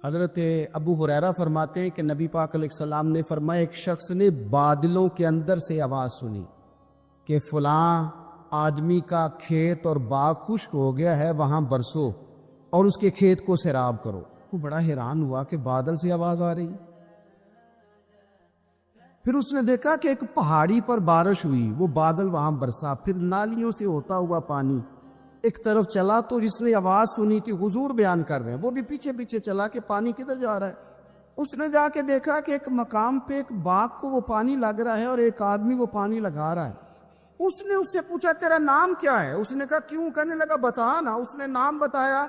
حضرت ابو ہریرہ فرماتے ہیں کہ نبی پاک علیہ السلام نے فرمایا ایک شخص نے بادلوں کے اندر سے آواز سنی کہ فلاں آدمی کا کھیت اور باغ خشک ہو گیا ہے، وہاں برسو اور اس کے کھیت کو سیراب کرو۔ وہ بڑا حیران ہوا کہ بادل سے آواز آ رہی۔ پھر اس نے دیکھا کہ ایک پہاڑی پر بارش ہوئی، وہ بادل وہاں برسا، پھر نالیوں سے ہوتا ہوا پانی ایک طرف چلا، تو جس نے آواز سنی تھی حضور بیان کر رہے ہیں، وہ بھی پیچھے پیچھے چلا کہ پانی کدھر جا رہا ہے۔ اس نے جا کے دیکھا کہ ایک مقام پہ ایک باغ کو وہ پانی لگ رہا ہے اور ایک آدمی وہ پانی لگا رہا ہے۔ اس نے اس سے پوچھا تیرا نام کیا ہے؟ اس نے کہا کیوں؟ کہنے لگا بتا نا۔ اس نے نام بتایا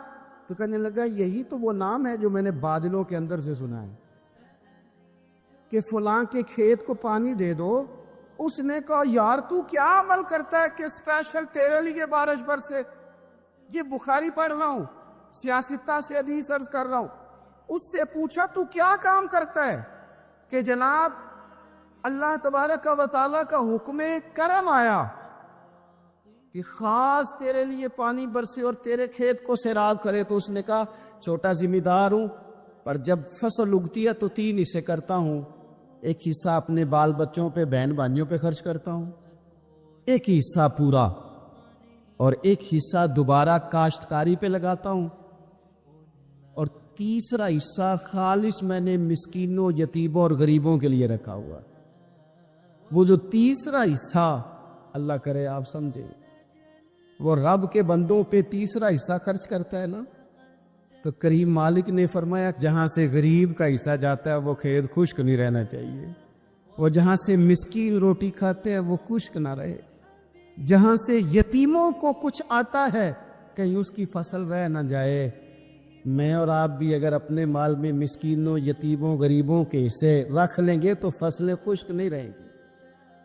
تو کہنے لگا یہی تو وہ نام ہے جو میں نے بادلوں کے اندر سے سنا ہے کہ فلاں کے کھیت کو پانی دے دو۔ اس نے کہا یار تو کیا عمل کرتا ہے کہ اسپیشل تیرے لیے بارش برسے؟ یہ بخاری پڑھ رہا ہوں، سیاستہ سے حدیث عرض کر رہا ہوں۔ اس سے پوچھا تو کیا کام کرتا ہے کہ جناب اللہ تبارک و تعالیٰ کا حکم کرم آیا کہ خاص تیرے لیے پانی برسے اور تیرے کھیت کو سیراب کرے؟ تو اس نے کہا چھوٹا ذمہ دار ہوں، پر جب فصل اگتی ہے تو 3 حصے کرتا ہوں، ایک حصہ اپنے بال بچوں پہ بہن بھائیوں پہ خرچ کرتا ہوں، ایک حصہ پورا اور ایک حصہ دوبارہ کاشتکاری پہ لگاتا ہوں، اور تیسرا حصہ خالص میں نے مسکینوں، یتیموں اور غریبوں کے لیے رکھا ہوا۔ وہ جو تیسرا حصہ اللہ کرے آپ سمجھیں، وہ رب کے بندوں پہ تیسرا حصہ خرچ کرتا ہے نا، تو کریم مالک نے فرمایا جہاں سے غریب کا حصہ جاتا ہے وہ کھیت خشک نہیں رہنا چاہیے، وہ جہاں سے مسکین روٹی کھاتے ہیں وہ خشک نہ رہے، جہاں سے یتیموں کو کچھ آتا ہے کہیں اس کی فصل رہ نہ جائے۔ میں اور آپ بھی اگر اپنے مال میں مسکینوں، یتیموں، غریبوں کے حصے رکھ لیں گے تو فصلیں خشک نہیں رہیں گی،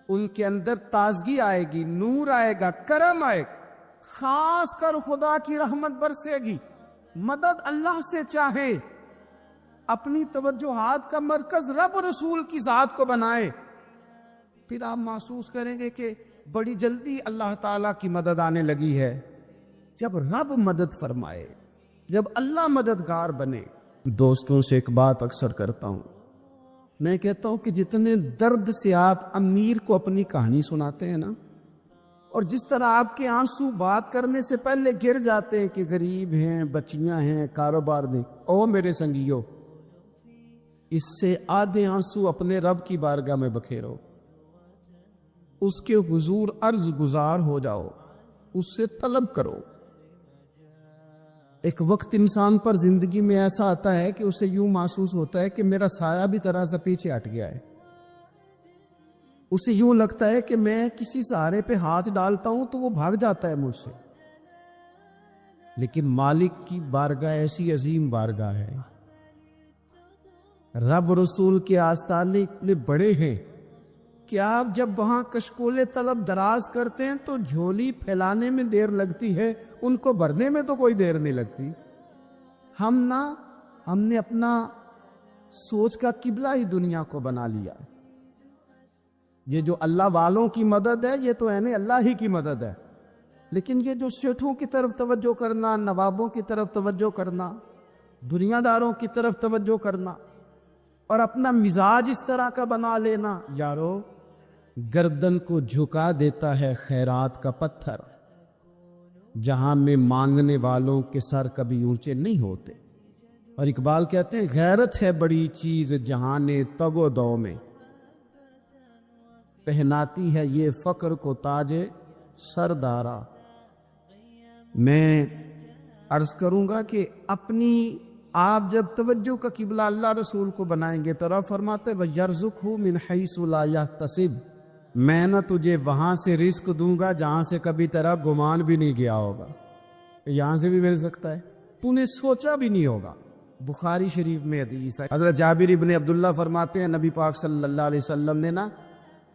ان کے اندر تازگی آئے گی، نور آئے گا، کرم آئے گا، خاص کر خدا کی رحمت برسے گی۔ مدد اللہ سے چاہے، اپنی توجہات کا مرکز رب رسول کی ذات کو بنائے، پھر آپ محسوس کریں گے کہ بڑی جلدی اللہ تعالیٰ کی مدد آنے لگی ہے۔ جب رب مدد فرمائے، جب اللہ مددگار بنے۔ دوستوں سے ایک بات اکثر کرتا ہوں، میں کہتا ہوں کہ جتنے درد سے آپ امیر کو اپنی کہانی سناتے ہیں نا، اور جس طرح آپ کے آنسو بات کرنے سے پہلے گر جاتے ہیں کہ غریب ہیں، بچیاں ہیں، کاروبار دیں، او میرے سنگیو، اس سے آدھے آنسو اپنے رب کی بارگاہ میں بکھیرو، اس کے حضور عرض گزار ہو جاؤ، اس سے طلب کرو۔ ایک وقت انسان پر زندگی میں ایسا آتا ہے کہ اسے یوں محسوس ہوتا ہے کہ میرا سایہ بھی طرح سے پیچھے ہٹ گیا ہے، اسے یوں لگتا ہے کہ میں کسی سہارے پہ ہاتھ ڈالتا ہوں تو وہ بھاگ جاتا ہے مجھ سے، لیکن مالک کی بارگاہ ایسی عظیم بارگاہ ہے، رب رسول کے آستانے اتنے بڑے ہیں کہ آپ جب وہاں کشکول طلب دراز کرتے ہیں تو جھولی پھیلانے میں دیر لگتی ہے، ان کو بھرنے میں تو کوئی دیر نہیں لگتی۔ ہم نے اپنا سوچ کا قبلہ ہی دنیا کو بنا لیا۔ یہ جو اللہ والوں کی مدد ہے یہ تو اللہ ہی کی مدد ہے، لیکن یہ جو سیٹھوں کی طرف توجہ کرنا، نوابوں کی طرف توجہ کرنا، دنیا داروں کی طرف توجہ کرنا اور اپنا مزاج اس طرح کا بنا لینا، یارو گردن کو جھکا دیتا ہے خیرات کا پتھر، جہاں میں مانگنے والوں کے سر کبھی اونچے نہیں ہوتے۔ اور اقبال کہتے ہیں غیرت ہے بڑی چیز جہان تگ و دو میں، پہناتی ہے یہ فقر کو تاج سردارا۔ میں عرض کروں گا کہ اپنی آپ جب توجہ کا قبلہ اللہ رسول کو بنائیں گے تو رب فرماتے وَيَرْزُقْهُ مِنْ حَيْثُ لَا يَحْتَسِبُ، میں نہ تجھے وہاں سے رزق دوں گا جہاں سے کبھی تیرا گمان بھی نہیں گیا ہوگا، یہاں سے بھی مل سکتا ہے، تو نے سوچا بھی نہیں ہوگا۔ بخاری شریف میں حدیث ہے، حضرت جابر ابن عبداللہ فرماتے ہیں نبی پاک صلی اللہ علیہ وسلم نے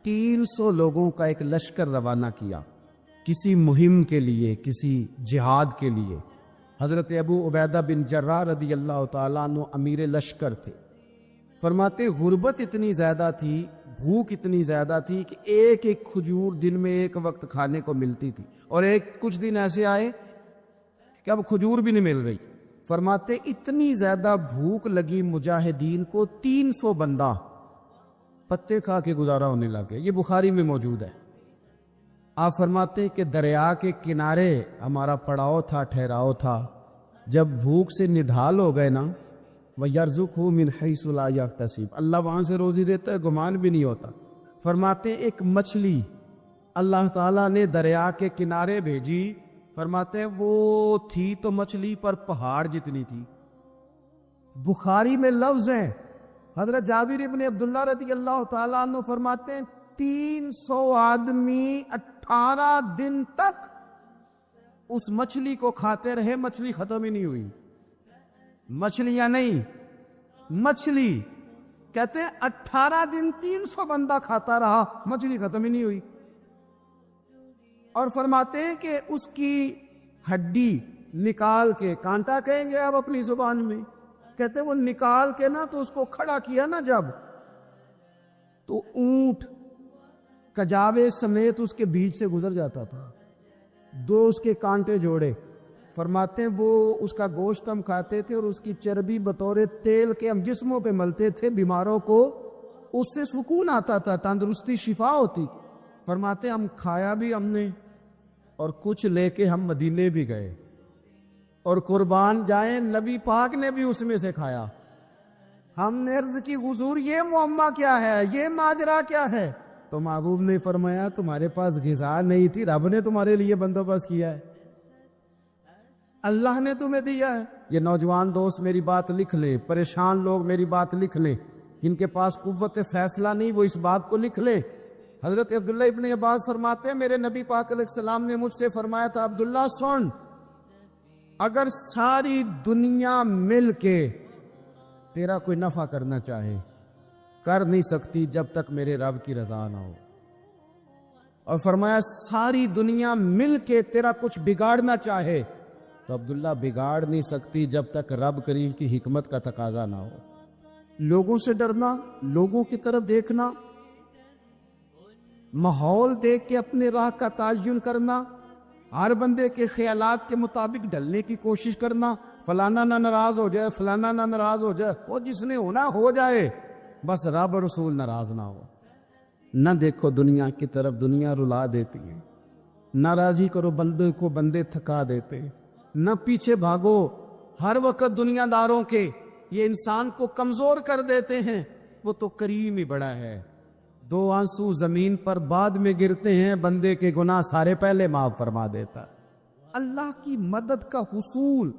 300 لوگوں کا ایک لشکر روانہ کیا کسی مہم کے لیے، کسی جہاد کے لیے۔ حضرت ابو عبیدہ بن جراح رضی اللہ تعالیٰ عنہ امیر لشکر تھے۔ فرماتے غربت اتنی زیادہ تھی، بھوک اتنی زیادہ تھی کہ ایک ایک کھجور دن میں ایک وقت کھانے کو ملتی تھی، اور کچھ دن ایسے آئے کہ اب کھجور بھی نہیں مل رہی، فرماتے اتنی زیادہ بھوک لگی مجاہدین کو 300 بندہ پتے کھا کے گزارا ہونے لگے. یہ بخاری میں موجود ہے. آپ فرماتے کہ دریا کے کنارے ہمارا پڑاؤ تھا، ٹھہراؤ تھا. جب بھوک سے نڈھال ہو گئے نا، وَيَرْزُقْهُ مِنْ حَيْثُ لَا يَحْتَسِبُ، اللہ وہاں سے روزی دیتا ہے، گمان بھی نہیں ہوتا. فرماتے ایک مچھلی اللہ تعالیٰ نے دریا کے کنارے بھیجی. فرماتے ہیں وہ تھی تو مچھلی پر پہاڑ جتنی تھی. بخاری میں لفظ ہیں، حضرت جابر ابن عبداللہ رضی اللہ تعالیٰ عنہ فرماتے ہیں 300 آدمی 18 دن تک اس مچھلی کو کھاتے رہے، مچھلی ختم ہی نہیں ہوئی. مچھلیاں نہیں، مچھلی. کہتے ہیں 18 دن 300 بندہ کھاتا رہا، مچھلی ختم ہی نہیں ہوئی. اور فرماتے ہیں کہ اس کی ہڈی نکال کے، کانٹا کہیں گے آپ اپنی زبان میں، کہتے ہیں وہ نکال کے نا تو اس کو کھڑا کیا نا جب، تو اونٹ کجاوے سمیت اس کے بیچ سے گزر جاتا تھا. 2 اس کے کانٹے جوڑے. فرماتے ہیں وہ اس کا گوشت ہم کھاتے تھے اور اس کی چربی بطور تیل کے ہم جسموں پہ ملتے تھے. بیماروں کو اس سے سکون آتا تھا، تندرستی، شفا ہوتی. فرماتے ہم کھایا بھی ہم نے، اور کچھ لے کے ہم مدینے بھی گئے، اور قربان جائیں نبی پاک نے بھی اس میں سے کھایا. ہم نے عرض کی حضور یہ معمہ کیا ہے، یہ ماجرا کیا ہے؟ تو محبوب نے فرمایا تمہارے پاس غذا نہیں تھی، رب نے تمہارے لیے بندوبست کیا ہے، اللہ نے تمہیں دیا ہے. یہ نوجوان دوست میری بات لکھ لیں، پریشان لوگ میری بات لکھ لیں، جن کے پاس قوت فیصلہ نہیں وہ اس بات کو لکھ لیں. حضرت عبداللہ ابن عباس فرماتے ہیں میرے نبی پاک علیہ السلام نے مجھ سے فرمایا تھا عبداللہ سن، اگر ساری دنیا مل کے تیرا کوئی نفع کرنا چاہے، کر نہیں سکتی جب تک میرے رب کی رضا نہ ہو. اور فرمایا ساری دنیا مل کے تیرا کچھ بگاڑنا چاہے تو عبداللہ بگاڑ نہیں سکتی جب تک رب کریم کی حکمت کا تقاضا نہ ہو. لوگوں سے ڈرنا، لوگوں کی طرف دیکھنا، ماحول دیکھ کے اپنے راہ کا تعین کرنا، ہر بندے کے خیالات کے مطابق ڈھلنے کی کوشش کرنا، فلانا نہ ناراض ہو جائے، فلانا نہ ناراض ہو جائے، وہ جس نے ہونا ہو جائے، بس رب رسول ناراض نہ ہو. نہ دیکھو دنیا کی طرف، دنیا رلا دیتی ہے. ناراضی کرو بندے کو، بندے تھکا دیتے. نہ پیچھے بھاگو ہر وقت دنیا داروں کے، یہ انسان کو کمزور کر دیتے ہیں. وہ تو کریم ہی بڑا ہے. 2 آنسو زمین پر بعد میں گرتے ہیں، بندے کے گناہ سارے پہلے معاف فرما دیتا. اللہ کی مدد کا حصول،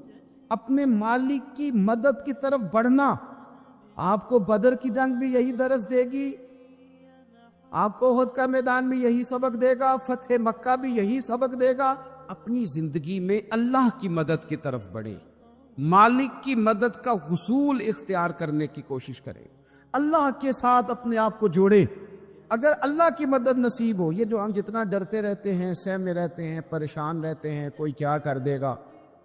اپنے مالک کی مدد کی طرف بڑھنا. آپ کو بدر کی جنگ بھی یہی درس دے گی، آپ کو احد کا میدان بھی یہی سبق دے گا، فتح مکہ بھی یہی سبق دے گا. اپنی زندگی میں اللہ کی مدد کی طرف بڑھیں، مالک کی مدد کا حصول اختیار کرنے کی کوشش کریں، اللہ کے ساتھ اپنے آپ کو جوڑیں. اگر اللہ کی مدد نصیب ہو، یہ جو ہم جتنا ڈرتے رہتے ہیں، سہمے رہتے ہیں، پریشان رہتے ہیں کوئی کیا کر دے گا،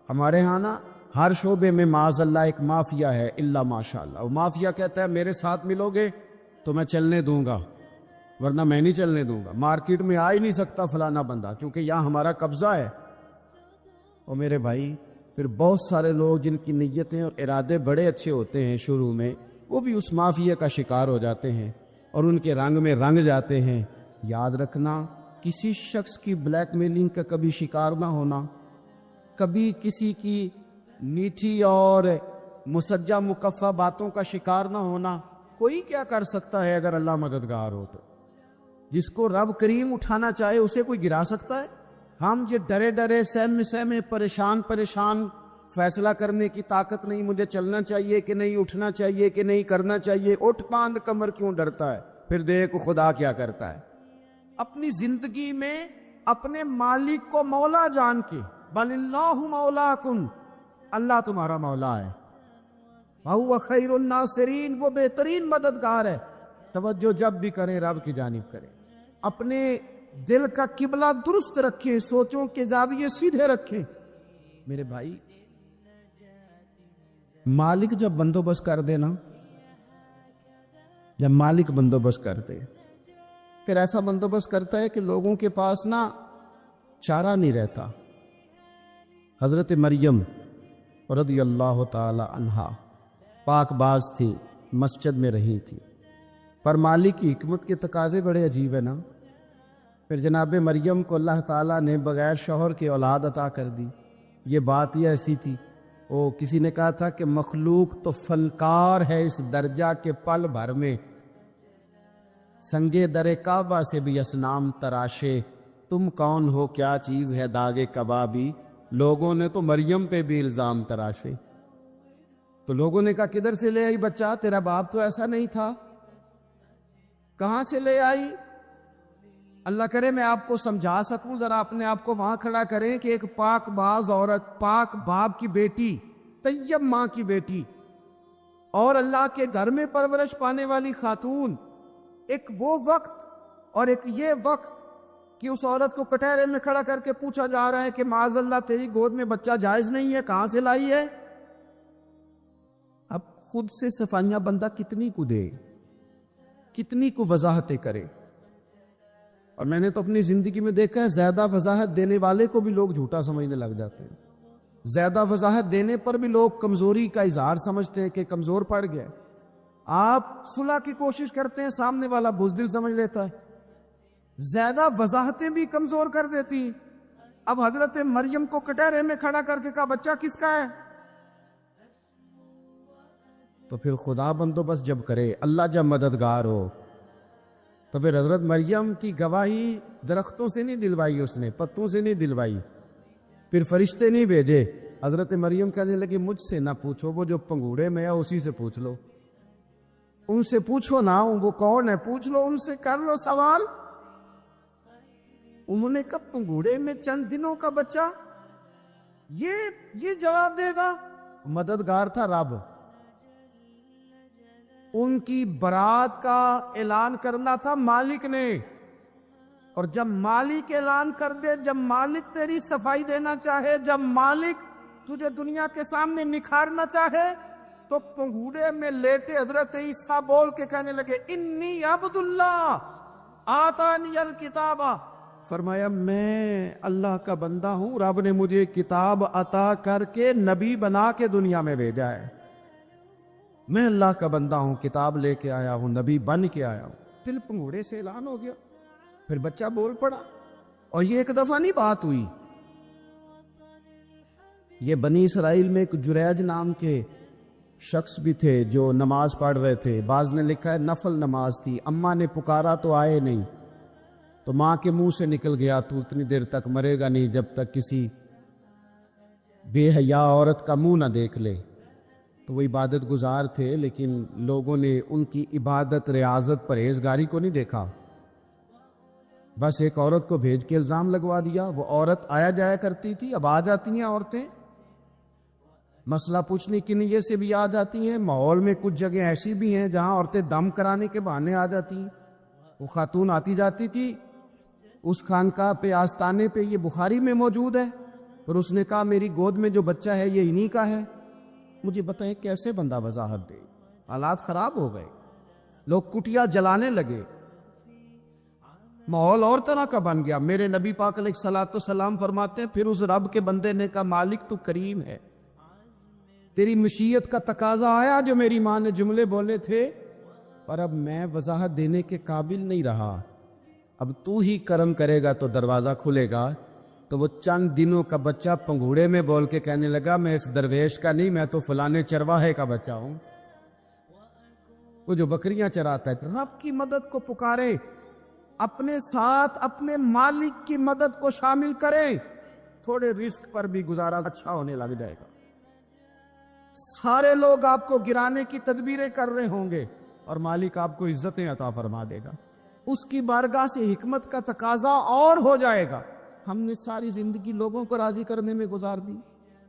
ہمارے ہاں نا ہر شعبے میں معاذ اللہ ایک مافیا ہے، الا ماشاء اللہ. وہ مافیا کہتا ہے میرے ساتھ ملو گے تو میں چلنے دوں گا، ورنہ میں نہیں چلنے دوں گا. مارکیٹ میں آ ہی نہیں سکتا فلانا بندہ، کیونکہ یہاں ہمارا قبضہ ہے. اور میرے بھائی پھر بہت سارے لوگ جن کی نیتیں اور ارادے بڑے اچھے ہوتے ہیں شروع میں، وہ بھی اس مافیا کا شکار ہو جاتے ہیں اور ان کے رنگ میں رنگ جاتے ہیں. یاد رکھنا کسی شخص کی بلیک میلنگ کا کبھی شکار نہ ہونا، کبھی کسی کی میٹھی اور مسجع مکفہ باتوں کا شکار نہ ہونا. کوئی کیا کر سکتا ہے اگر اللہ مددگار ہو تو؟ جس کو رب کریم اٹھانا چاہے اسے کوئی گرا سکتا ہے؟ ہم یہ ڈرے ڈرے سہمے پریشان فیصلہ کرنے کی طاقت نہیں، مجھے چلنا چاہیے کہ نہیں، اٹھنا چاہیے کہ نہیں، کرنا چاہیے. اٹھ باندھ کمر کیوں ڈرتا ہے؟ پھر دیکھ خدا کیا کرتا ہے. اپنی زندگی میں اپنے مالک کو مولا جان کے، بل اللہ مولاکم، اللہ تمہارا مولا ہے، وَهُوَ خَيْرُ النَّاصِرِينَ، وہ بہترین مددگار ہے. توجہ جب بھی کریں رب کی جانب کریں. اپنے دل کا قبلہ درست رکھیں، سوچوں کے زاویے سیدھے رکھیں. میرے بھائی مالک جب بندوبست کر دے نا، جب مالک بندوبست کر دے، پھر ایسا بندوبست کرتا ہے کہ لوگوں کے پاس نا چارہ نہیں رہتا. حضرت مریم رضی اللہ تعالی عنہا پاک باز تھی، مسجد میں رہی تھی، پر مالک کی حکمت کے تقاضے بڑے عجیب ہیں نا۔ پھر جناب مریم کو اللہ تعالیٰ نے بغیر شوہر کے اولاد عطا کر دی۔ یہ بات ہی ایسی تھی، وہ کسی نے کہا تھا کہ مخلوق تو فنکار ہے اس درجہ کے پل بھر میں سنگے در کعبہ سے بھی اصنام تراشے، تم کون ہو کیا چیز ہے داغ کبابی۔ لوگوں نے تو مریم پہ بھی الزام تراشے، تو لوگوں نے کہا کدھر سے لے آئی بچہ، تیرا باپ تو ایسا نہیں تھا، کہاں سے لے آئی؟ اللہ کرے میں آپ کو سمجھا سکوں، ذرا اپنے آپ کو وہاں کھڑا کریں کہ ایک پاک باز عورت، پاک باپ کی بیٹی، طیب ماں کی بیٹی، اور اللہ کے گھر میں پرورش پانے والی خاتون، ایک وہ وقت اور ایک یہ وقت کہ اس عورت کو کٹہرے میں کھڑا کر کے پوچھا جا رہا ہے کہ معاذ اللہ تیری گود میں بچہ جائز نہیں ہے، کہاں سے لائی ہے؟ اب خود سے صفائیاں بندہ کتنی کو دے، کتنی کو وضاحتیں کرے۔ اور میں نے تو اپنی زندگی میں دیکھا ہے زیادہ وضاحت دینے والے کو بھی لوگ جھوٹا سمجھنے لگ جاتے ہیں، زیادہ وضاحت دینے پر بھی لوگ کمزوری کا اظہار سمجھتے ہیں کہ کمزور پڑ گیا۔ آپ صلح کی کوشش کرتے ہیں، سامنے والا بزدل سمجھ لیتا ہے، زیادہ وضاحتیں بھی کمزور کر دیتی ہیں۔ اب حضرت مریم کو کٹہرے میں کھڑا کر کے کہا بچہ کس کا ہے؟ تو پھر خدا بندوبست جب کرے، اللہ جب مددگار ہو، تو پھر حضرت مریم کی گواہی درختوں سے نہیں دلوائی، اس نے پتوں سے نہیں دلوائی، پھر فرشتے نہیں بھیجے۔ حضرت مریم کہنے لگی مجھ سے نہ پوچھو، وہ جو پنگوڑے میں ہے اسی سے پوچھ لو، ان سے پوچھو نا، وہ کون ہے پوچھ لو، ان سے کر لو سوال۔ انہوں نے کہا پنگوڑے میں چند دنوں کا بچہ، یہ جواب دے گا؟ مددگار تھا رب، ان کی برات کا اعلان کرنا تھا مالک نے، اور جب مالک اعلان کر دے، جب مالک تیری صفائی دینا چاہے، جب مالک تجھے دنیا کے سامنے نکھارنا چاہے، تو پنگوڑے میں لیٹے حضرت عیسیٰ بول کے کہنے لگے انی عبد اللہ آتانی الکتاب، فرمایا میں اللہ کا بندہ ہوں، رب نے مجھے کتاب عطا کر کے نبی بنا کے دنیا میں بھیجا ہے، میں اللہ کا بندہ ہوں، کتاب لے کے آیا ہوں، نبی بن کے آیا ہوں۔ پھر پنگوڑے سے اعلان ہو گیا، پھر بچہ بول پڑا، اور یہ ایک دفعہ نہیں بات ہوئی۔ یہ بنی اسرائیل میں ایک جریج نام کے شخص بھی تھے جو نماز پڑھ رہے تھے، بعض نے لکھا ہے نفل نماز تھی، اماں نے پکارا تو آئے نہیں، تو ماں کے منہ سے نکل گیا تو اتنی دیر تک مرے گا نہیں جب تک کسی بے حیا عورت کا منہ نہ دیکھ لے۔ تو وہ عبادت گزار تھے، لیکن لوگوں نے ان کی عبادت، ریاضت، پرہیزگاری کو نہیں دیکھا، بس ایک عورت کو بھیج کے الزام لگوا دیا۔ وہ عورت آیا جایا کرتی تھی، اب آ جاتی ہیں عورتیں، مسئلہ پوچھنے کی نیت سے بھی آ جاتی ہیں۔ ماحول میں کچھ جگہ ایسی بھی ہیں جہاں عورتیں دم کرانے کے بہانے آ جاتی ہیں۔ وہ خاتون آتی جاتی تھی اس خانقاہ پہ، آستانے پہ، یہ بخاری میں موجود ہے، اور اس نے کہا میری گود میں جو بچہ ہے یہ انہی کا ہے۔ مجھے بتائیں کیسے بندہ وضاحت دے؟ حالات خراب ہو گئے، لوگ کٹیا جلانے لگے، ماحول اور طرح کا بن گیا۔ میرے نبی پاک علیہ الصلوۃ والسلام فرماتے ہیں پھر اس رب کے بندے نے کہا مالک تو کریم ہے، تیری مشیت کا تقاضا آیا جو میری ماں نے جملے بولے تھے، پر اب میں وضاحت دینے کے قابل نہیں رہا، اب تو ہی کرم کرے گا تو دروازہ کھلے گا۔ تو وہ چند دنوں کا بچہ پنگوڑے میں بول کے کہنے لگا میں اس درویش کا نہیں، میں تو فلانے چرواہے کا بچہ ہوں، وہ جو بکریاں چراتا ہے۔ رب کی مدد کو پکارے، اپنے ساتھ اپنے مالک کی مدد کو شامل کریں، تھوڑے رزق پر بھی گزارا اچھا ہونے لگ جائے گا۔ سارے لوگ آپ کو گرانے کی تدبیریں کر رہے ہوں گے اور مالک آپ کو عزتیں عطا فرما دے گا، اس کی بارگاہ سے حکمت کا تقاضا اور ہو جائے گا۔ ہم نے ساری زندگی لوگوں کو راضی کرنے میں گزار دی،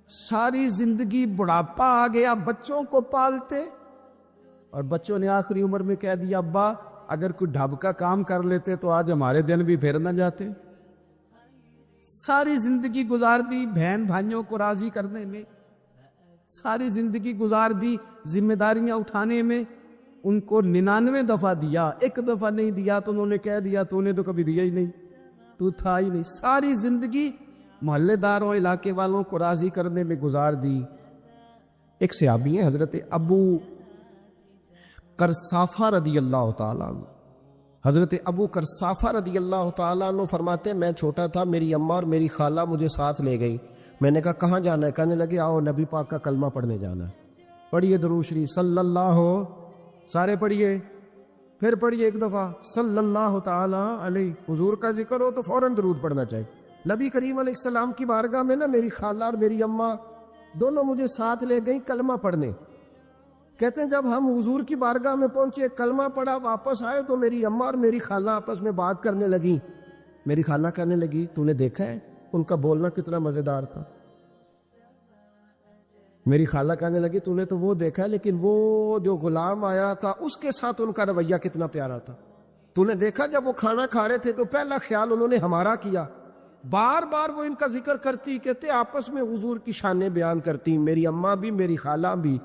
ساری زندگی بڑھاپا آ گیا بچوں کو پالتے، اور بچوں نے آخری عمر میں کہہ دیا ابا اگر کوئی ڈھب کا کام کر لیتے تو آج ہمارے دن بھی پھر نہ جاتے۔ ساری زندگی گزار دی بہن بھائیوں کو راضی کرنے میں، ساری زندگی گزار دی ذمہ داریاں اٹھانے میں، ان کو 99 دفعہ دیا، ایک دفعہ نہیں دیا تو انہوں نے کہہ دیا تو نے تو کبھی دیا ہی نہیں، تو تھا ہی نہیں۔ ساری زندگی محلے داروں، علاقے والوں کو راضی کرنے میں گزار دی، ایک صحابی ہیں حضرت ابو قرصافہ رضی اللہ تعالیٰ عنہ. حضرت ابو قرصافہ رضی اللہ تعالیٰ عنہ فرماتے ہیں میں چھوٹا تھا، میری اماں اور میری خالہ مجھے ساتھ لے گئی. میں نے کہا کہاں جانا ہے؟ کہنے لگے آؤ نبی پاک کا کلمہ پڑھنے جانا ہے. پڑھیے درود شریف صلی اللہ ہو، سارے پڑھیے، پھر پڑھیے ایک دفعہ صلی اللہ تعالیٰ علیہ. حضور کا ذکر ہو تو فوراً درود پڑھنا چاہیے. نبی کریم علیہ السلام کی بارگاہ میں نا میری خالہ اور میری اماں دونوں مجھے ساتھ لے گئیں کلمہ پڑھنے. کہتے ہیں جب ہم حضور کی بارگاہ میں پہنچے، کلمہ پڑھا، واپس آئے تو میری اماں اور میری خالہ آپس میں بات کرنے لگیں. میری خالہ کہنے لگی تو نے دیکھا ہے ان کا بولنا کتنا مزیدار تھا. میری خالہ کہنے لگی تو نے تو وہ دیکھا ہے، لیکن وہ جو غلام آیا تھا اس کے ساتھ ان کا رویہ کتنا پیارا تھا. تو نے دیکھا جب وہ کھانا کھا رہے تھے تو پہلا خیال انہوں نے ہمارا کیا. بار بار وہ ان کا ذکر کرتی، کہتے آپس میں حضور کی شانیں بیان کرتی، میری اماں بھی میری خالہ بھی.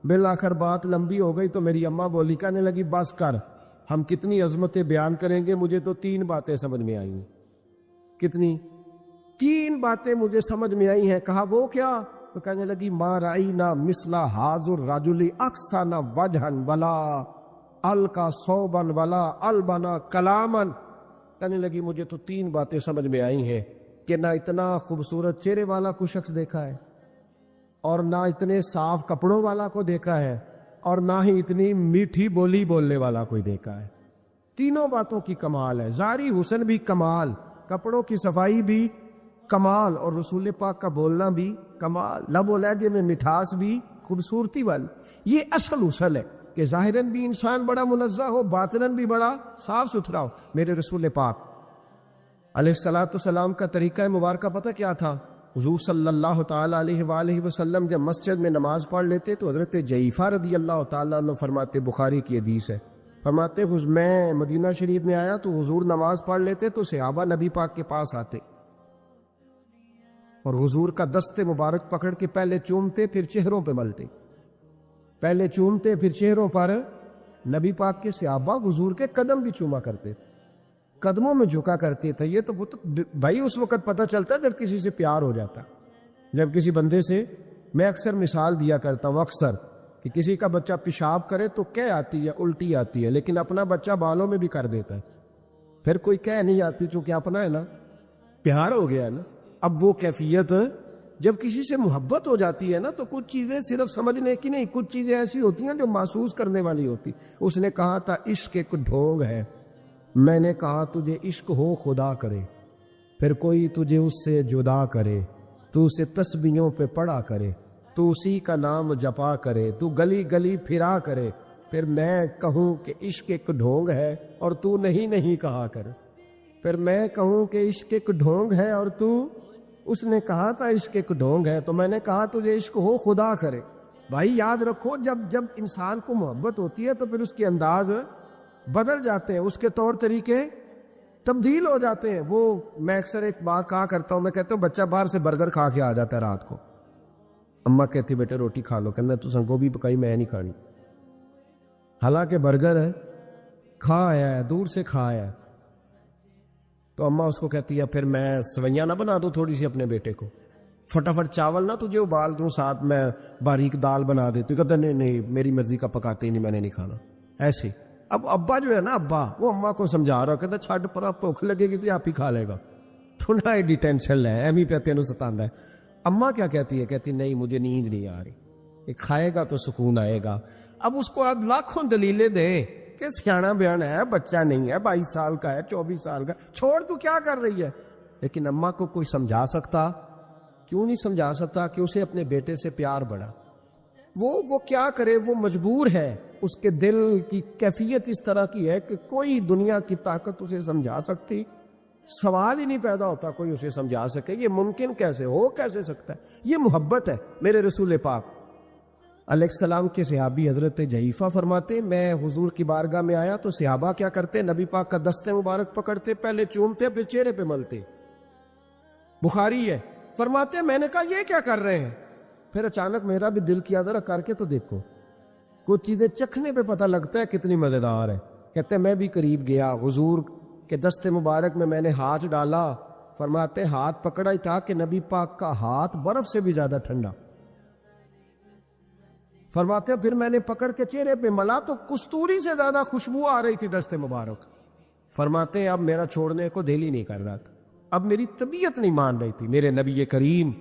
بالآخر بات لمبی ہو گئی تو میری اماں بولی، کہنے لگی بس کر، ہم کتنی عظمتیں بیان کریں گے، مجھے تو 3 باتیں سمجھ میں آئی ہیں. کتنی؟ 3 باتیں مجھے سمجھ میں آئی ہیں. کہا وہ کیا؟ تو کہنے لگی ما رأینا مثل ھذا الرجل احسن وجھا ولا القى ثوبا ولا البنا کلاما. کہنے لگی مجھے تو 3 باتیں سمجھ میں آئی ہیں کہ نہ اتنا خوبصورت چہرے والا کوئی شخص دیکھا ہے، اور نہ اتنے صاف کپڑوں والا کو دیکھا ہے، اور نہ ہی اتنی میٹھی بولی بولنے والا کوئی دیکھا ہے. تینوں باتوں کی کمال ہے. ظاہری حسن بھی کمال، کپڑوں کی صفائی بھی کمال، اور رسول پاک کا بولنا بھی کمال، لب و لہجے میں مٹھاس بھی، خوبصورتی والی. یہ اصل حسن ہے کہ ظاہراً بھی انسان بڑا منزہ ہو، باطناً بھی بڑا صاف ستھرا ہو. میرے رسول پاک علیہ السلام کا طریقہ مبارکہ پتہ کیا تھا؟ حضور صلی اللہ تعالیٰ علیہ وآلہ وسلم جب مسجد میں نماز پڑھ لیتے تو حضرت جعفہ رضی اللہ تعالیٰ عنہ فرماتے، بخاری کی حدیث ہے، فرماتے میں مدینہ شریف میں آیا تو حضور نماز پڑھ لیتے تو صحابہ نبی پاک کے پاس آتے اور حضور کا دست مبارک پکڑ کے پہلے چومتے پھر چہروں پہ ملتے. پہلے چومتے پھر چہروں پر. نبی پاک کے صحابہ حضور کے قدم بھی چوما کرتے، قدموں میں جھکا کرتے تھے. یہ تو بھائی اس وقت پتہ چلتا ہے جب کسی سے پیار ہو جاتا. جب کسی بندے سے، میں اکثر مثال دیا کرتا ہوں اکثر، کہ کسی کا بچہ پیشاب کرے تو کہہ آتی ہے، الٹی آتی ہے، لیکن اپنا بچہ بالوں میں بھی کر دیتا ہے، پھر کوئی کہہ نہیں آتی چونکہ اپنا ہے نا، پیار ہو گیا ہے نا. اب وہ کیفیت جب کسی سے محبت ہو جاتی ہے نا تو کچھ چیزیں صرف سمجھنے کی نہیں، کچھ چیزیں ایسی ہوتی ہیں جو محسوس کرنے والی ہوتی. اس نے کہا تھا عشق ایک ڈھونگ ہے، میں نے کہا تجھے عشق ہو خدا کرے، پھر کوئی تجھے اس سے جدا کرے، تو اسے تسبیحوں پہ پڑھا کرے، تو اسی کا نام جپا کرے، تو گلی گلی پھرا کرے، پھر میں کہوں کہ عشق ایک ڈھونگ ہے اور تو نہیں کہا کر. پھر میں کہوں کہ عشق ایک ڈھونگ ہے اور تو، اس نے کہا تھا عشق ایک ڈھونگ ہے تو میں نے کہا تجھے عشق ہو خدا کرے. بھائی یاد رکھو جب انسان کو محبت ہوتی ہے تو پھر اس کے انداز بدل جاتے ہیں، اس کے طور طریقے تبدیل ہو جاتے ہیں. وہ میں اکثر ایک بات کہا کرتا ہوں، میں کہتا ہوں بچہ باہر سے برگر کھا کے آ جاتا ہے رات کو، اماں کہتی بیٹے روٹی کھا لو، کہنا تو گوبھی پکائی میں نہیں کھانی، حالانکہ برگر ہے، کھا آیا ہے، دور سے کھا آیا ہے. تو اماں اس کو کہتی ہے پھر میں سویاں نہ بنا دوں تھوڑی سی اپنے بیٹے کو، فٹافٹ چاول نہ تجھے ابال دوں، ساتھ میں باریک دال بنا دے. تو کہتا نہیں میری مرضی کا پکاتے ہی نہیں، میں نے نہیں کھانا. ایسے اب ابا جو ہے نا، ابا وہ اماں کو سمجھا رہا، کہتا چھڈ پر بھوک لگے گی تو آپ ہی کھا لے گا، تو نہ ایڈی ٹینشن ہے، ایمی پہ تینوں ستاندہ ہے. اماں کیا کہتی ہے؟ کہتی نہیں مجھے نیند نہیں آ رہی، یہ کھائے گا تو سکون آئے گا. اب اس کو آپ لاکھوں دلیلیں دے کہ سیاڑا بیان ہے، بچہ نہیں ہے، 22 سال کا ہے، 24 سال کا، چھوڑ تو کیا کر رہی ہے. لیکن اماں کو کوئی سمجھا سکتا؟ کیوں نہیں سمجھا سکتا؟ کہ اسے اپنے بیٹے سے پیار بڑھا. وہ کیا کرے، وہ مجبور ہے. اس کے دل کی کیفیت اس طرح کی ہے کہ کوئی دنیا کی طاقت اسے سمجھا سکتی، سوال ہی نہیں پیدا ہوتا کوئی اسے سمجھا سکے. یہ ممکن کیسے ہو، کیسے سکتا ہے؟ یہ محبت ہے. میرے رسول پاک علیہ السلام کے صحابی حضرت جعفہ فرماتے میں حضور کی بارگاہ میں آیا تو صحابہ کیا کرتے؟ نبی پاک کا دست مبارک پکڑتے، پہلے چومتے پھر چہرے پہ ملتے. بخاری ہے. فرماتے میں نے کہا یہ کیا کر رہے ہیں؟ پھر اچانک میرا بھی دل کیا ذرا کر کے تو دیکھو، کچھ چیزیں چکھنے پہ پتہ لگتا ہے کتنی مزیدار ہے. کہتے میں بھی قریب گیا، حضور کے دست مبارک میں نے ہاتھ ڈالا. فرماتے ہاتھ پکڑا ہی تھا کہ نبی پاک کا ہاتھ برف سے بھی زیادہ ٹھنڈا. فرماتے ہیں پھر میں نے پکڑ کے چہرے پہ ملا تو کستوری سے زیادہ خوشبو آ رہی تھی دست مبارک۔ فرماتے ہیں اب میرا چھوڑنے کو دل ہی نہیں کر رہا تھا، اب میری طبیعت نہیں مان رہی تھی۔ میرے نبی کریم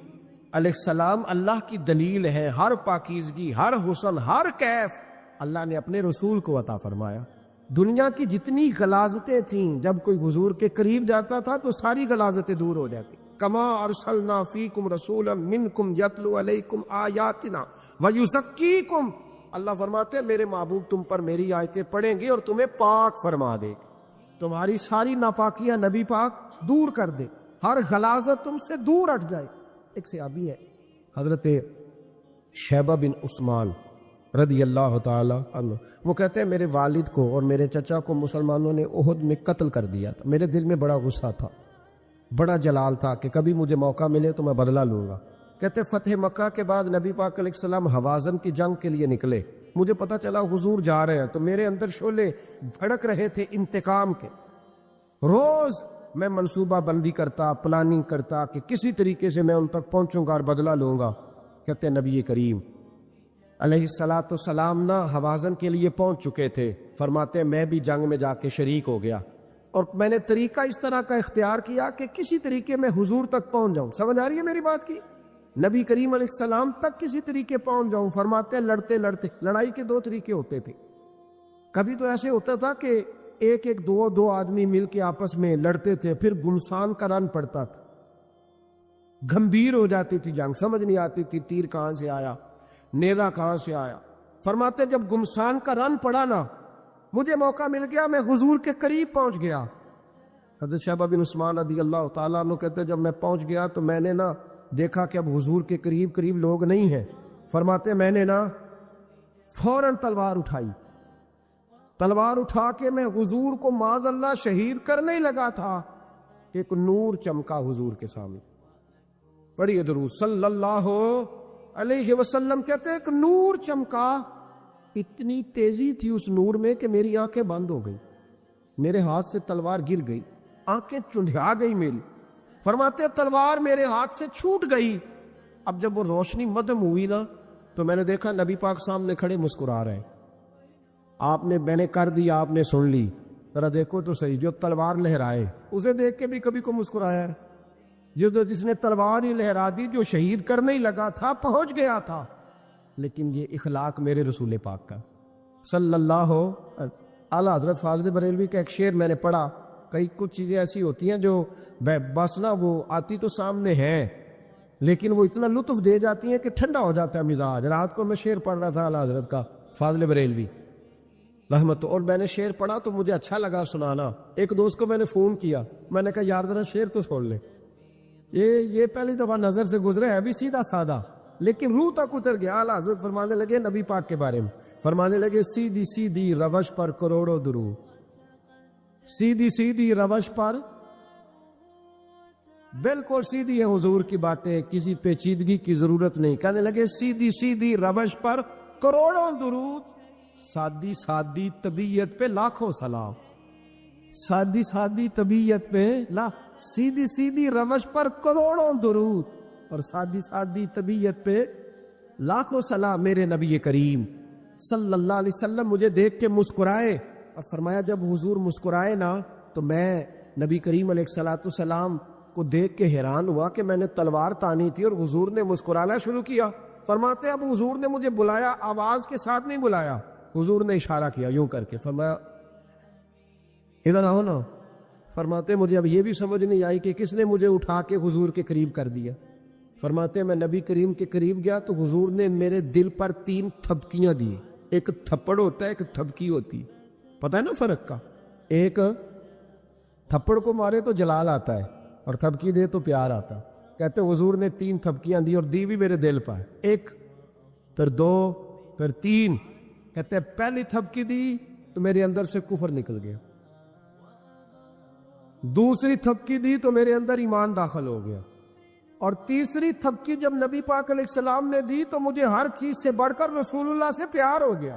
علیہ السلام اللہ کی دلیل ہے، ہر پاکیزگی، ہر حسن، ہر کیف اللہ نے اپنے رسول کو عطا فرمایا۔ دنیا کی جتنی غلاظتیں تھیں جب کوئی حضور کے قریب جاتا تھا تو ساری غلاظتیں دور ہو جاتی۔ کما ارسلنا فیکم رسولا منکم یتلو علیکم آیاتنا ویزکیکم، اللہ فرماتے ہیں میرے محبوب تم پر میری آیتیں پڑھیں گے اور تمہیں پاک فرما دے گے، تمہاری ساری ناپاکیاں نبی پاک دور کر دے، ہر غلاظت تم سے دور ہٹ جائے۔ ایک صحابی ہے حضرت شیبہ بن عثمان رضی اللہ تعالی عنہ، وہ کہتے ہیں میرے والد کو اور میرے چچا کو مسلمانوں نے احد میں قتل کر دیا تھا، میرے دل میں بڑا غصہ تھا، بڑا جلال تھا کہ کبھی مجھے موقع ملے تو میں بدلہ لوں گا۔ کہتے فتح مکہ کے بعد نبی پاک علیہ السلام حوازن کی جنگ کے لیے نکلے، مجھے پتہ چلا حضور جا رہے ہیں تو میرے اندر شعلے بھڑک رہے تھے انتقام کے۔ روز میں منصوبہ بندی کرتا، پلاننگ کرتا کہ کسی طریقے سے میں ان تک پہنچوں گا اور بدلہ لوں گا۔ کہتے نبی کریم علیہ السلام نہ حوازن کے لیے پہنچ چکے تھے، فرماتے میں بھی جنگ میں جا کے شریک ہو گیا اور میں نے طریقہ اس طرح کا اختیار کیا کہ کسی طریقے میں حضور تک پہنچ جاؤں۔ سمجھ آ رہی ہے میری بات کی؟ نبی کریم علیہ السلام تک کسی طریقے پہنچ جاؤں۔ فرماتے لڑتے لڑتے، لڑائی کے دو طریقے ہوتے تھے، کبھی تو ایسے ہوتا تھا کہ ایک دو آدمی مل کے آپس میں لڑتے تھے، پھر گمسان کا رن پڑتا تھا، گھمبیر ہو جاتی تھی جنگ، سمجھ نہیں آتی تھی تیر کہاں سے آیا، نیزہ کہاں سے آیا۔ فرماتے جب گمسان کا رن پڑا نا، مجھے موقع مل گیا، میں حضور کے قریب پہنچ گیا۔ حضرت شیبہ بن عثمان رضی اللہ تعالیٰ عنہ کہتے جب میں پہنچ گیا تو میں نے نا دیکھا کہ اب حضور کے قریب لوگ نہیں ہیں۔ فرماتے میں نے نا فوراً تلوار اٹھائی، تلوار اٹھا کے میں حضور کو معاذ اللہ شہید کرنے ہی لگا تھا، ایک نور چمکا حضور کے سامنے۔ پڑھیے درود صلی اللہ علیہ وسلم۔ کہتے ایک نور چمکا، اتنی تیزی تھی اس نور میں کہ میری آنکھیں بند ہو گئی، میرے ہاتھ سے تلوار گر گئی، آنکھیں چندھا گئی میری۔ فرماتے تلوار میرے ہاتھ سے چھوٹ گئی۔ اب جب وہ روشنی مدھم ہوئی نا تو میں نے دیکھا نبی پاک سامنے کھڑے مسکرا رہے ہیں۔ میں نے کر دی، آپ نے سن لی، ذرا دیکھو تو صحیح، جو تلوار لہرائے اسے دیکھ کے بھی کبھی کو مسکرایا ہے؟ جس نے تلوار ہی لہرا دی، جو شہید کرنے ہی لگا تھا، پہنچ گیا تھا۔ لیکن یہ اخلاق میرے رسول پاک کا صلی اللہ اعلیٰ حضرت فاضل بریلوی کا ایک شعر میں نے پڑھا۔ کئی کچھ چیزیں ایسی ہوتی ہیں جو بس نا وہ آتی تو سامنے ہیں لیکن وہ اتنا لطف دے جاتی ہیں کہ ٹھنڈا ہو جاتا ہے مزاج۔ رات کو میں شعر پڑھ رہا تھا اعلیٰ حضرت کا فاضل بریلوی رحمت، اور میں نے شعر پڑھا تو مجھے اچھا لگا سنانا۔ ایک دوست کو میں نے فون کیا، میں نے کہا یار ذرا شعر تو سن لے، یہ پہلی دفعہ نظر سے گزرے ہے، ابھی سیدھا سادہ لیکن روح تک اتر گیا۔ اعلیٰ حضرت فرمانے لگے نبی پاک کے بارے میں، فرمانے لگے سیدھی سیدھی روش پر کروڑوں درود، سیدھی سیدھی روش پر، بالکل سیدھی ہے حضور کی باتیں، کسی پیچیدگی کی ضرورت نہیں۔ کہنے لگے سیدھی سیدھی روش پر کروڑوں درود، سادی سادی طبیعت پہ لاکھوں سلام، سادی سادی طبیعت پہ سیدھی سیدھی روش پر کروڑوں درود اور سادی سادی طبیعت پہ لاکھوں سلام۔ میرے نبی کریم صلی اللہ علیہ وسلم مجھے دیکھ کے مسکرائے اور فرمایا جب حضور مسکرائے نا تو میں نبی کریم علیہ السلام کو دیکھ کے حیران ہوا کہ میں نے تلوار تانی تھی اور حضور نے مسکرانا شروع کیا۔ فرماتے اب حضور نے مجھے بلایا، آواز کے ساتھ نہیں بلایا، حضور نے اشارہ کیا یوں کر کے، فرمایا ادھر آؤ نا۔ فرماتے مجھے اب یہ بھی سمجھ نہیں آئی کہ کس نے مجھے اٹھا کے حضور کے قریب کر دیا۔ فرماتے میں نبی کریم کے قریب گیا تو حضور نے میرے دل پر 3 تھپکیاں دی، ایک تھپڑ ہوتا ہے ایک تھپکی ہوتی، پتہ ہے نا فرق کا؟ ایک تھپڑ کو مارے تو جلال آتا ہے اور تھپکی دے تو پیار آتا۔ کہتے حضور نے 3 تھپکیاں دی اور دی بھی میرے دل پر، ایک پھر 2 پھر 3۔ کہتے پہلی تھپکی دی تو میرے اندر سے کفر نکل گیا، دوسری تھپکی دی تو میرے اندر ایمان داخل ہو گیا، اور تیسری تھپکی جب نبی پاک علیہ السلام نے دی تو مجھے ہر چیز سے بڑھ کر رسول اللہ سے پیار ہو گیا،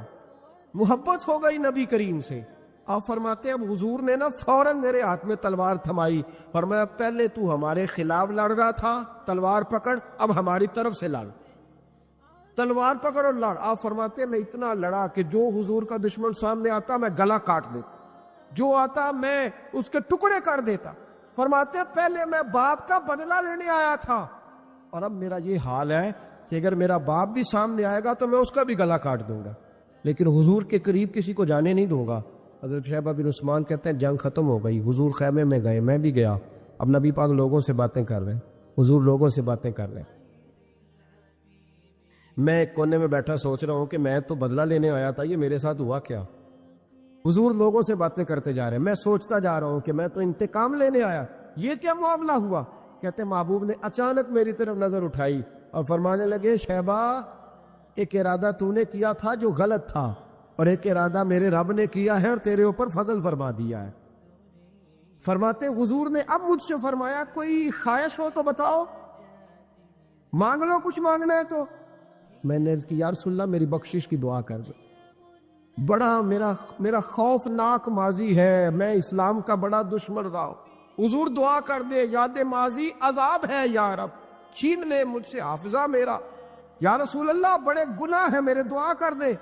محبت ہو گئی نبی کریم سے۔ آپ فرماتے اب حضور نے نا فوراً میرے ہاتھ میں تلوار تھمائی، فرمایا پہلے تو ہمارے خلاف لڑ رہا تھا، تلوار پکڑ، اب ہماری طرف سے لڑ۔ تلوار پکڑو لڑ. آپ فرماتے ہیں میں اتنا لڑا کہ جو حضور کا دشمن سامنے آتا میں گلا کاٹ دیتا, جو آتا میں اس کے ٹکڑے کر دیتا. فرماتے ہیں پہلے میں باپ کا بدلہ لینے آیا تھا, اور اب میرا یہ حال ہے کہ اگر میرا باپ بھی سامنے آئے گا تو میں اس کا بھی گلا کاٹ دوں گا, لیکن حضور کے قریب کسی کو جانے نہیں دوں گا. حضرت شیبہ بن عثمان کہتے ہیں جنگ ختم ہو گئی, حضور خیمے میں گئے, میں بھی گیا. اب نبی پاک لوگوں سے باتیں کر رہے ہیں, حضور لوگوں سے باتیں کر رہے ہیں. میں ایک کونے میں بیٹھا سوچ رہا ہوں کہ میں تو بدلہ لینے آیا تھا, یہ میرے ساتھ ہوا کیا؟ حضور لوگوں سے باتیں کرتے جا رہے ہیں, میں سوچتا جا رہا ہوں کہ میں تو انتقام لینے آیا, یہ کیا معاملہ ہوا؟ کہتے ہیں محبوب نے اچانک میری طرف نظر اٹھائی اور فرمانے لگے شیبہ ایک ارادہ تو نے کیا تھا جو غلط تھا, اور ایک ارادہ میرے رب نے کیا ہے اور تیرے اوپر فضل فرما دیا ہے. فرماتے ہیں حضور نے اب مجھ سے فرمایا کوئی خواہش ہو تو بتاؤ, مانگ لو کچھ مانگنا ہے تو. میں نے عرض کی یا رسول اللہ میری بخشش کی دعا کر دو, بڑا میرا خوفناک ماضی ہے, میں اسلام کا بڑا دشمن رہا ہوں. حضور دعا کر دے, یاد ماضی عذاب ہے یا رب, چھین لے مجھ سے حافظہ میرا. یا رسول اللہ بڑے گناہ ہیں میرے, دعا کر دے.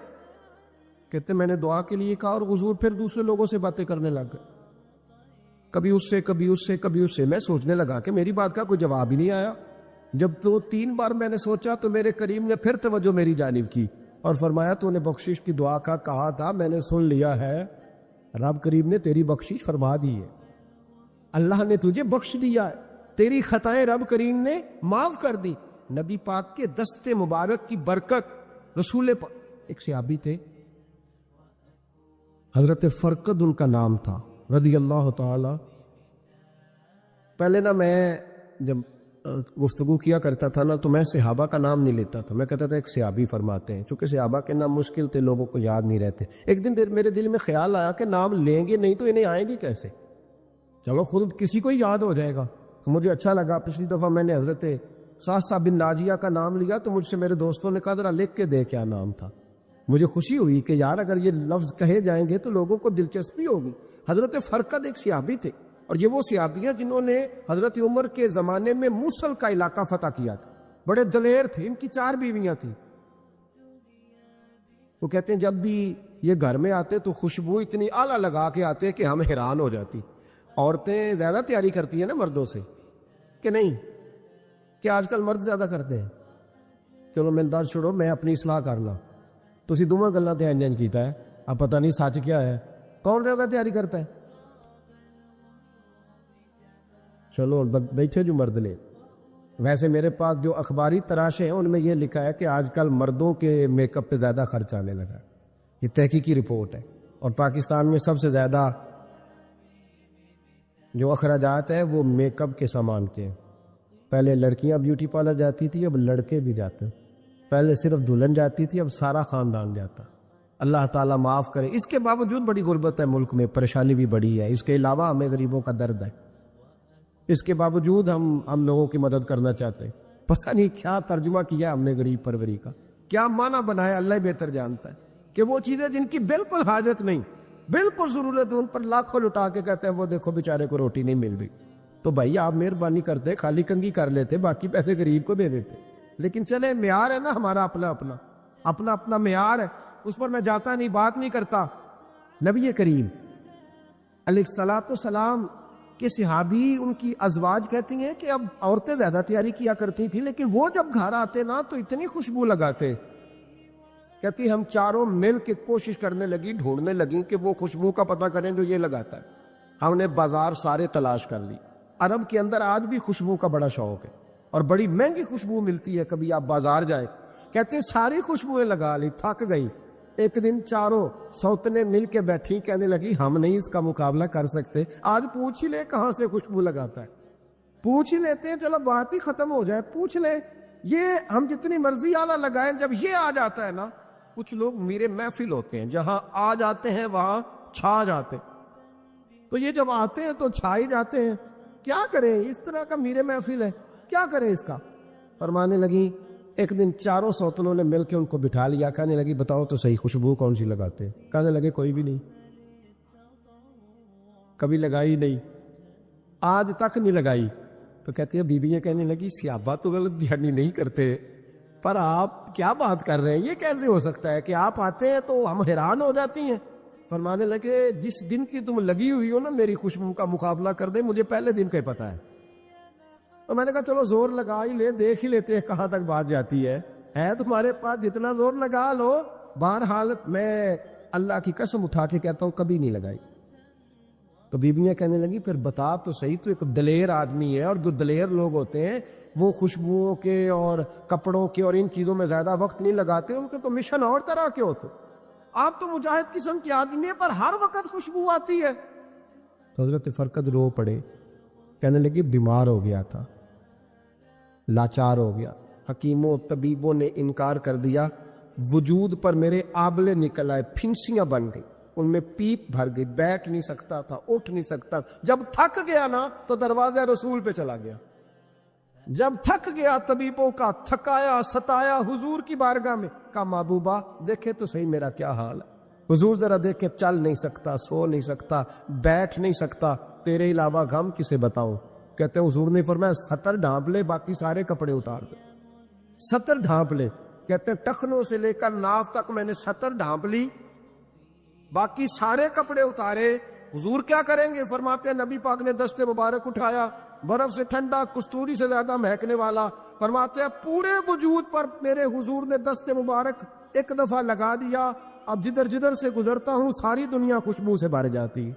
کہتے میں نے دعا کے لیے کہا اور حضور پھر دوسرے لوگوں سے باتیں کرنے لگ گئے, کبھی اس سے کبھی اس سے کبھی اس سے. میں سوچنے لگا کہ میری بات کا کوئی جواب ہی نہیں آیا. جب 2-3 بار میں نے سوچا تو میرے کریم نے پھر توجہ میری جانب کی اور فرمایا تو نے بخشش کی دعا کا کہا تھا, میں نے سن لیا ہے, رب کریم نے تیری بخشش فرما دی ہے, اللہ نے تجھے بخش دیا ہے, تیری خطائیں رب کریم نے معاف کر دی. نبی پاک کے دست مبارک کی برکت. رسول پاک ایک صحابی تھے حضرت فرقد ان کا نام تھا رضی اللہ تعالی. پہلے نا میں جب گفتگو کیا کرتا تھا نا تو میں صحابہ کا نام نہیں لیتا تھا, میں کہتا تھا ایک صحابی فرماتے ہیں, چونکہ صحابہ کے نام مشکل تھے, لوگوں کو یاد نہیں رہتے. ایک دن میرے دل میں خیال آیا کہ نام لیں گے نہیں تو انہیں آئیں گے کیسے, چلو خود کسی کو ہی یاد ہو جائے گا. مجھے اچھا لگا, پچھلی دفعہ میں نے حضرت سعد بن ناجیہ کا نام لیا تو مجھ سے میرے دوستوں نے کہا ذرا لکھ کے دے کیا نام تھا. مجھے خوشی ہوئی کہ یار اگر یہ لفظ کہے جائیں گے تو لوگوں کو دلچسپی ہوگی. حضرت فرقد ایک صحابی تھے, اور یہ وہ صحابی ہیں جنہوں نے حضرت عمر کے زمانے میں موصل کا علاقہ فتح کیا تھا. بڑے دلیر تھے, ان کی 4 بیویاں تھیں. وہ کہتے ہیں جب بھی یہ گھر میں آتے تو خوشبو اتنی اعلیٰ لگا کے آتے کہ ہم حیران ہو جاتی. عورتیں زیادہ تیاری کرتی ہیں نا مردوں سے کہ نہیں, کہ آج کل مرد زیادہ کرتے ہیں. چلو میں دس چھوڑو, میں اپنی اصلاح کرنا, تسی دوواں گلاں تے انجن کیتا ہے, اب پتہ نہیں سچ کیا ہے, کون زیادہ تیاری کرتا ہے. چلو بیٹھے جو مرد نے, ویسے میرے پاس جو اخباری تراشے ہیں ان میں یہ لکھا ہے کہ آج کل مردوں کے میک اپ پہ زیادہ خرچ آنے لگا. یہ تحقیقی رپورٹ ہے, اور پاکستان میں سب سے زیادہ جو اخراجات ہے وہ میک اپ کے سامان کے ہیں. پہلے لڑکیاں بیوٹی پارلر جاتی تھی, اب لڑکے بھی جاتے ہیں. پہلے صرف دلہن جاتی تھی, اب سارا خاندان جاتا. اللہ تعالیٰ معاف کرے. اس کے باوجود بڑی غربت ہے ملک میں, پریشانی بھی بڑی ہے. اس کے علاوہ ہمیں غریبوں کا درد ہے, اس کے باوجود ہم لوگوں کی مدد کرنا چاہتے ہیں. پتہ نہیں کیا ترجمہ کیا ہم نے غریب پروری کا, کیا معنی بنایا, اللہ ہی بہتر جانتا ہے. کہ وہ چیزیں جن کی بالکل حاجت نہیں, بالکل ضرورت ہے, ان پر لاکھوں لٹا کے کہتے ہیں وہ دیکھو بیچارے کو روٹی نہیں مل رہی. تو بھائی آپ مہربانی کرتے, خالی کنگھی کر لیتے, باقی پیسے غریب کو دے دیتے. لیکن چلے معیار ہے نا ہمارا اپنا معیار ہے, اس پر میں جاتا نہیں, بات نہیں کرتا. نبی کریم علیہ الصلوۃ والسلام کے صحابی, ان کی ازواج کہتی ہیں کہ اب عورتیں زیادہ تیاری کیا کرتی تھیں, لیکن وہ جب گھر آتے نا تو اتنی خوشبو لگاتے. کہتی ہم چاروں مل کے کوشش کرنے لگی, ڈھونڈنے لگیں کہ وہ خوشبو کا پتہ کریں جو یہ لگاتا ہے. ہم نے بازار سارے تلاش کر لی. عرب کے اندر آج بھی خوشبو کا بڑا شوق ہے, اور بڑی مہنگی خوشبو ملتی ہے. کبھی آپ بازار جائیں, کہتے ہیں ساری خوشبوئیں لگا لی, تھک گئی. ایک دن چاروں سوتنے مل کے بیٹھی, کہنے لگی ہم نہیں اس کا مقابلہ کر سکتے, آج پوچھ ہی لے کہاں سے خوشبو لگاتا ہے. پوچھ ہی لیتے ہیں, چلو بات ہی ختم ہو جائے, پوچھ لیں. یہ ہم جتنی مرضی اعلیٰ لگائیں, جب یہ آ جاتا ہے نا, کچھ لوگ میرے محفل ہوتے ہیں, جہاں آ جاتے ہیں وہاں چھا جاتے. تو یہ جب آتے ہیں تو چھا ہی جاتے ہیں. کیا کریں, اس طرح کا میرے محفل ہے, کیا کریں اس کا. فرمانے لگی ایک دن چاروں سوتنوں نے مل کے ان کو بٹھا لیا. کہنے لگی بتاؤ تو صحیح خوشبو کون سی لگاتے ہیں. کہنے لگے کوئی بھی نہیں, کبھی لگائی نہیں, آج تک نہیں لگائی. تو کہتے ہیں بیویاں کہنے لگی صحابہ تو غلط بیانی نہیں کرتے, پر آپ کیا بات کر رہے ہیں، یہ کیسے ہو سکتا ہے کہ آپ آتے ہیں تو ہم حیران ہو جاتی ہیں؟ فرمانے لگے جس دن کی تم لگی ہوئی ہو نا میری خوشبو کا مقابلہ کر دے، مجھے پہلے دن کا ہی پتا ہے۔ تو میں نے کہا چلو زور لگا ہی لے، دیکھ ہی لیتے ہیں کہاں تک بات جاتی ہے تمہارے پاس جتنا زور لگا لو۔ بہرحال میں اللہ کی قسم اٹھا کے کہتا ہوں کبھی نہیں لگائی۔ تو بیویاں کہنے لگی پھر بتا تو صحیح، تو ایک دلیر آدمی ہے، اور جو دلیر لوگ ہوتے ہیں وہ خوشبوؤں کے اور کپڑوں کے اور ان چیزوں میں زیادہ وقت نہیں لگاتے، ان کے تو مشن اور طرح کے ہوتے۔ آپ تو مجاہد قسم کی آدمی ہے پر ہر وقت خوشبو آتی ہے۔ تو حضرت فرقد رو پڑے، کہنے لگے بیمار ہو گیا تھا، لاچار ہو گیا، حکیموں طبیبوں نے انکار کر دیا، وجود پر میرے آبلے نکل آئے، پھنسیاں بن گئی، ان میں پیپ بھر گئی، بیٹھ نہیں سکتا تھا، اٹھ نہیں سکتا۔ جب تھک گیا نا تو دروازہ رسول پہ چلا گیا، جب تھک گیا طبیبوں کا تھکایا ستایا حضور کی بارگاہ میں، کہا محبوبہ دیکھے تو صحیح میرا کیا حال ہے۔ حضور ذرا دیکھے، چل نہیں سکتا، سو نہیں سکتا، بیٹھ نہیں سکتا، تیرے علاوہ غم کسے بتاؤں۔ کہتے ہیں حضور نے فرمایا ستر ڈھانپ لے، باقی سارے کپڑے اتار دے۔ ستر ڈھانپ لے، کہتے ہیں ٹخنوں سے لے کر ناف تک میں نے ستر ڈھانپ لی، باقی سارے کپڑے اتارے۔ حضور کیا کریں گے؟ فرماتے ہیں نبی پاک نے دست مبارک اٹھایا، برف سے ٹھنڈا، کستوری سے زیادہ مہکنے والا، فرماتے ہیں پورے وجود پر میرے حضور نے دست مبارک ایک دفعہ لگا دیا، اب جدھر جدھر سے گزرتا ہوں ساری دنیا خوشبو سے بھر جاتی۔